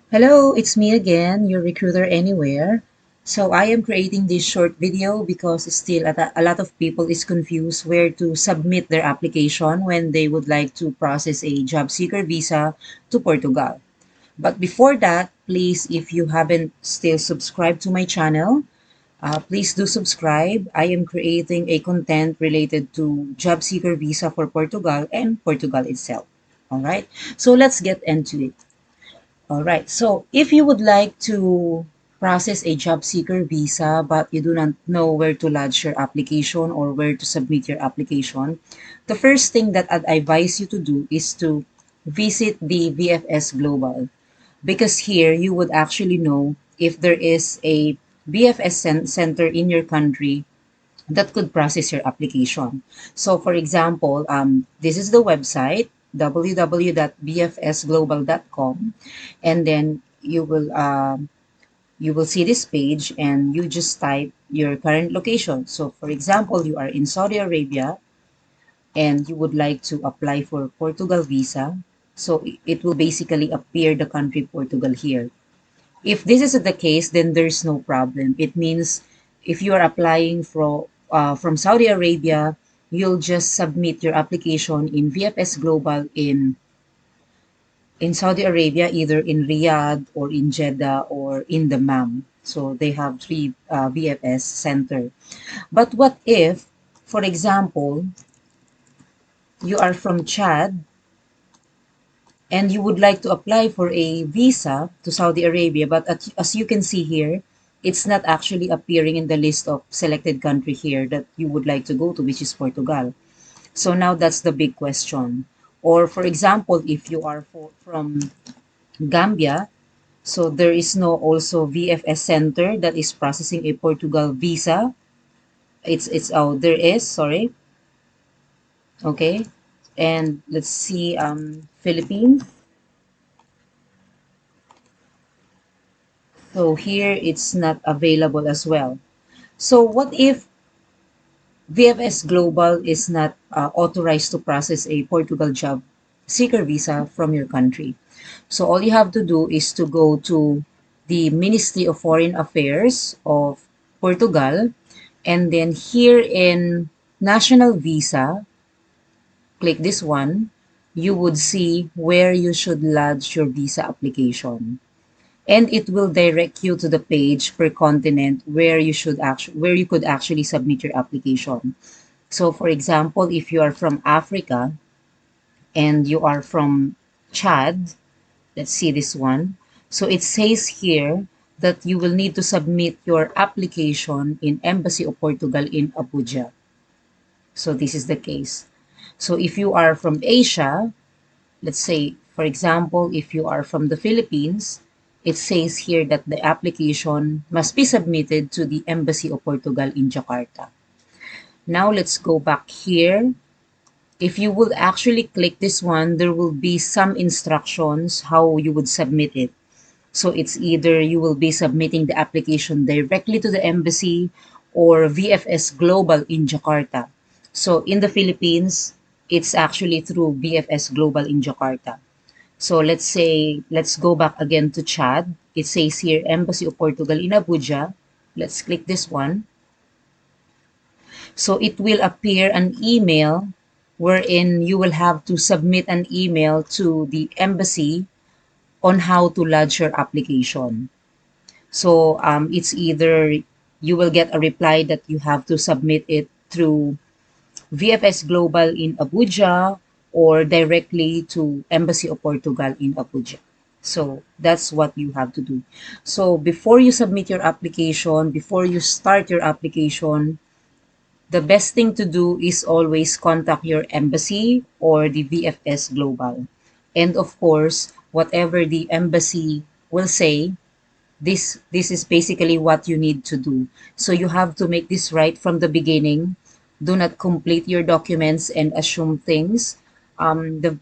Hello, it's me again, your recruiter anywhere. So I am creating this short video because still a lot of people is confused where to submit their application when they would like to process a job seeker visa to Portugal. But before that, please, if you haven't still subscribed to my channel, please do subscribe. I am creating a content related to job seeker visa for Portugal and Portugal itself. All right, so let's get into it. All right. So if you would like to process a job seeker visa but you do not know where to lodge your application or where to submit your application, the first thing that I'd advise you to do is to visit the VFS Global, because here you would actually know if there is a BFS center in your country that could process your application. So for example, this is the website www.bfsglobal.com, and then you will see this page and you just type your current location. So for example, you are in Saudi Arabia and you would like to apply for Portugal visa. So it will basically appear the country Portugal here. If this is the case, then there's no problem. It means if you are applying from Saudi Arabia, you'll just submit your application in VFS Global in Saudi Arabia, either in Riyadh or in Jeddah or in Dammam. So they have three VFS center. But what if, for example, you are from Chad and you would like to apply for a visa to Saudi Arabia, but as you can see here, it's not actually appearing in the list of selected country here that you would like to go to, which is Portugal. So now that's the big question. Or for example, if you are from Gambia, so there is no also VFS center that is processing a Portugal visa. There is, sorry. Okay. And let's see, Philippines. So here it's not available as well. So what if VFS Global is not authorized to process a Portugal job seeker visa from your country? So all you have to do is to go to the Ministry of Foreign Affairs of Portugal, and then here in National Visa, click this one, you would see where you should lodge your visa application. And it will direct you to the page per continent where you could actually submit your application. So for example, if you are from Africa and you are from Chad, let's see this one. So it says here that you will need to submit your application in Embassy of Portugal in Abuja. So this is the case. So if you are from Asia, let's say, for example, if you are from the Philippines, it says here that the application must be submitted to the Embassy of Portugal in Jakarta. Now let's go back here. If you would actually click this one, there will be some instructions how you would submit it. So it's either you will be submitting the application directly to the embassy or VFS Global in Jakarta. So in the Philippines, it's actually through VFS Global in Jakarta. So let's go back again to Chad. It says here, Embassy of Portugal in Abuja. Let's click this one. So it will appear an email wherein you will have to submit an email to the embassy on how to lodge your application. So it's either you will get a reply that you have to submit it through VFS Global in Abuja or directly to Embassy of Portugal in Abuja. So that's what you have to do. So before you submit your application, before you start your application, the best thing to do is always contact your embassy or the VFS Global. And of course, whatever the embassy will say, this is basically what you need to do. So you have to make this right from the beginning. Do not complete your documents and assume things. The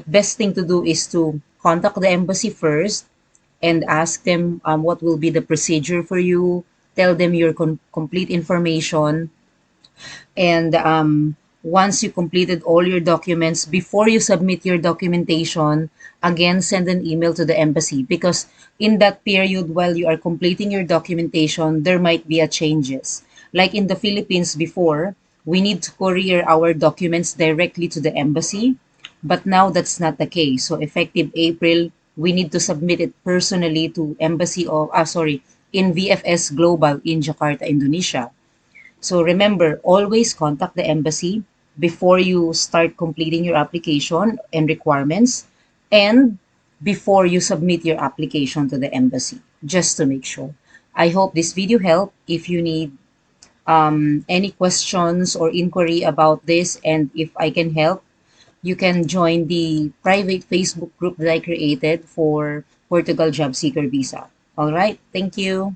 best thing to do is to contact the embassy first and ask them what will be the procedure for you. Tell them your complete information, and once you completed all your documents, before you submit your documentation, again, send an email to the embassy, because in that period while you are completing your documentation, there might be a changes. Like in the Philippines before, we need to courier our documents directly to the embassy, but now that's not the case. So effective April, we need to submit it personally to embassy of, in VFS Global in Jakarta, Indonesia. So remember, always contact the embassy before you start completing your application and requirements, and before you submit your application to the embassy, just to make sure. I hope this video helped. If you need any questions or inquiry about this, and if I can help, you can join the private Facebook group that I created for Portugal Job Seeker Visa. All right. Thank you.